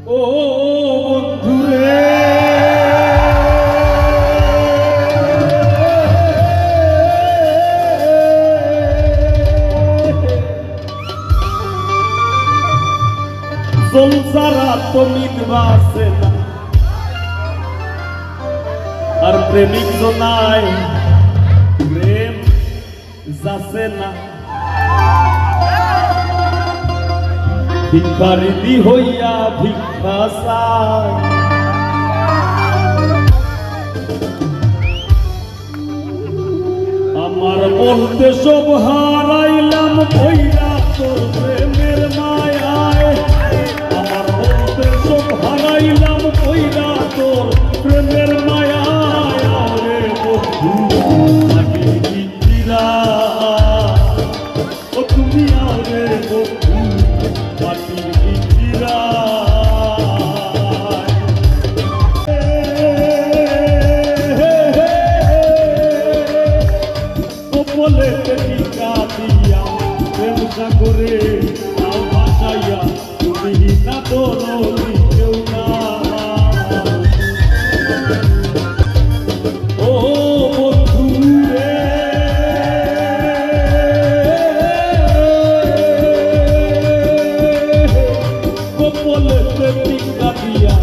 ও বন্ধুরে সংসারা তো নির্বাসে না আর প্রেমিক জনাই প্রেম যাচ্ছে না ভিখারিনী হইয়া ভিক্ষা চায় আমার বলতে সব হারাইলাম কইরা তোর প্রেমের মায়ায় আমার বলতে সব হারাইলাম কইরা তোর প্রেমের মায়ায় রে বন্ধু লাগে ইন্দিরা ও তুমি আরে বন্ধু মাটির ইন্দিরা বলে টিকা দিয়া প্রেম সাগরে নাও ভাসাইয়া তুমি না দোলি কেউ না ও বন্ধু রে বলে টিকা দিয়া